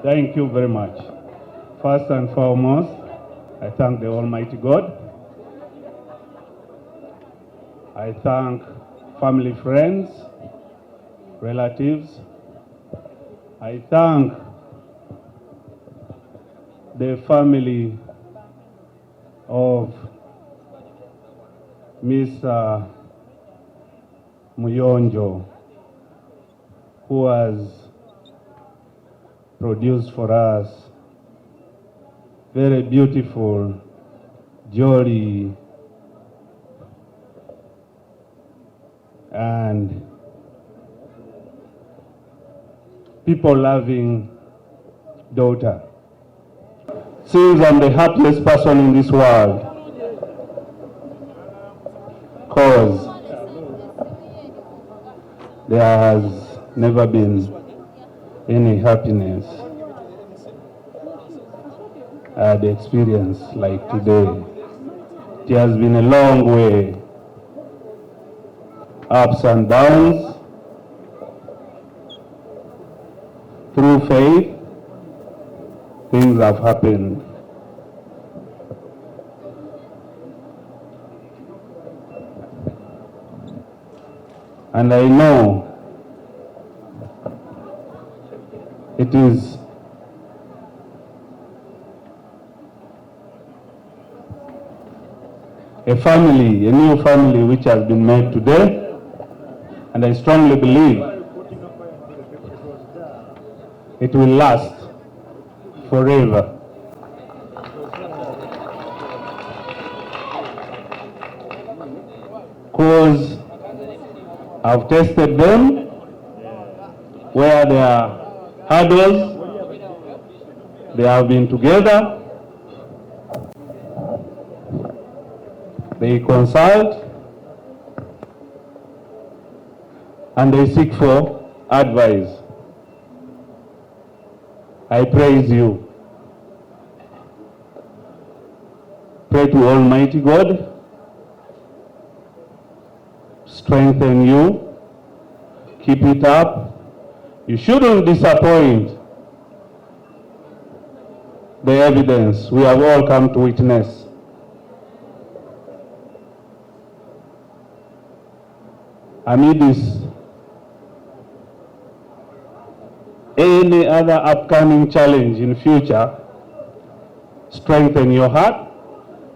Thank you very much. First and foremost, I thank the Almighty God. I thank family, friends, relatives. I thank the family of Mr. Muyonjo, who has produced for us very beautiful, jolly, and people-loving daughter. Since I'm the happiest person in this world, because there has never been any happiness I had experienced like today. It has been a long way, ups and downs, through faith, things have happened. And I know it is a family, a new family which has been made today, and I strongly believe it will last forever. Because I've tested them where there are hurdles, they have been together, they consult, and they seek for advice. I praise you. Pray to Almighty God, strengthen you, keep it up. You shouldn't disappoint the evidence we have all come to witness. Amid this, any other upcoming challenge in future, strengthen your heart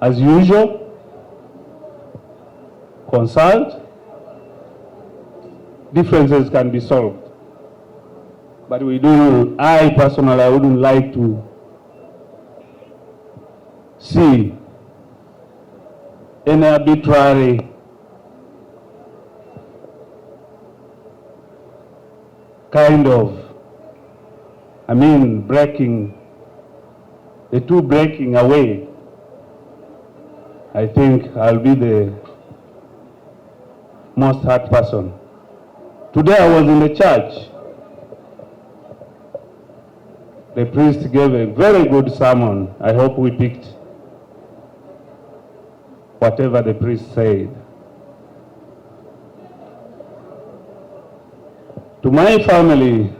as usual, consult, differences can be solved. But I personally, I wouldn't like to see any arbitrary kind of, breaking away. I think I'll be the most hurt person. Today I was in the church. The priest gave a very good sermon. I hope we picked whatever the priest said. To my family,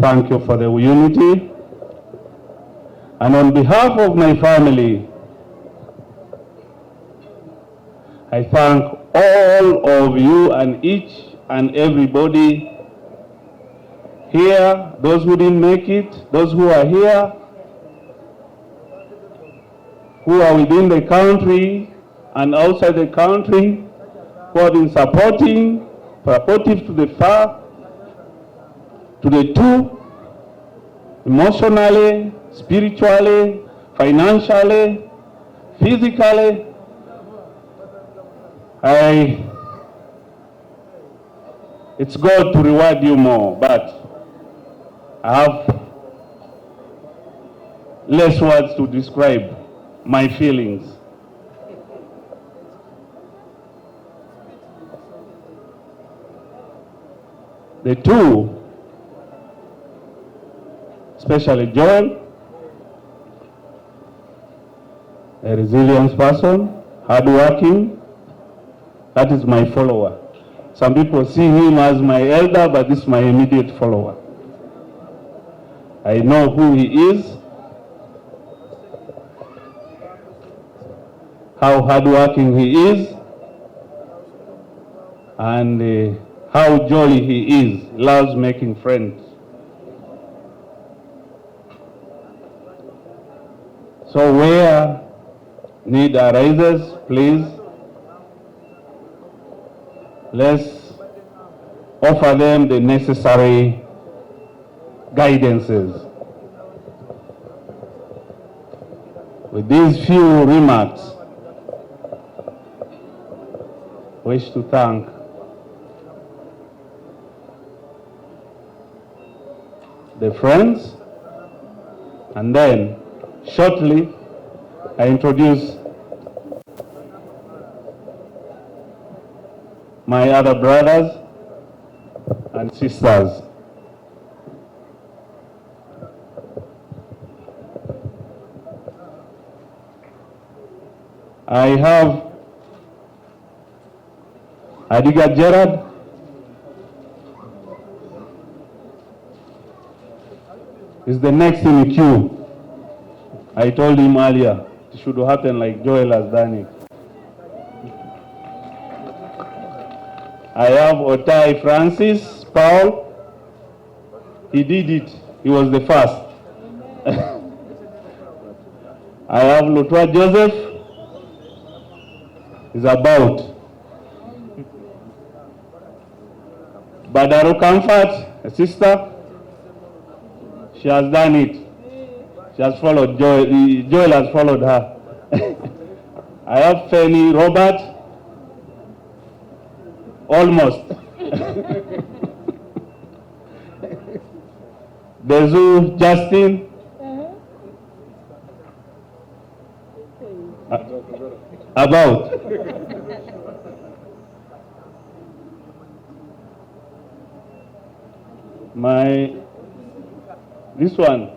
thank you for the unity. And on behalf of my family, I thank all of you and each and everybody here, those who didn't make it, those who are here, who are within the country and outside the country, who have been supportive to the far, to the two, emotionally, spiritually, financially, physically. It's God to reward you more, but I have less words to describe my feelings. The two, especially Joel, a resilient person, hardworking, that is my follower. Some people see him as my elder, but this is my immediate follower. I know who he is, how hardworking he is, and how jolly he is. He loves making friends. So where need arises, please, let's offer them the necessary guidances. With these few remarks, I wish to thank the friends, and then shortly I introduce my other brothers and sisters. I have Adiga Gerard, is the next in the queue. I told him earlier it should happen like Joel has done it. I have Otai Francis Paul. He did it. He was the first. I have Lutwa Joseph. Is about. Badaro Comfort, a sister. She has done it. She has followed Joel. Joel has followed her. I have Fanny Robert. Almost. Bezu Justin. About. This one.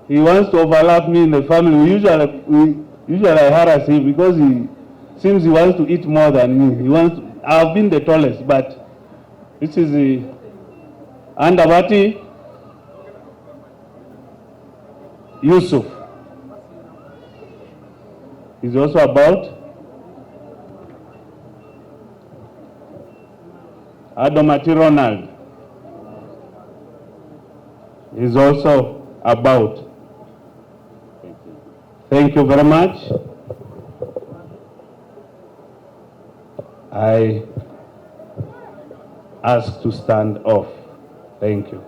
He wants to overlap me in the family. We usually harass him because he seems he wants to eat more than me. I've been the tallest, but this is the Andabati Yusuf. He's also about. Adomati Ronald is also about. Thank you very much. I ask to stand off. Thank you.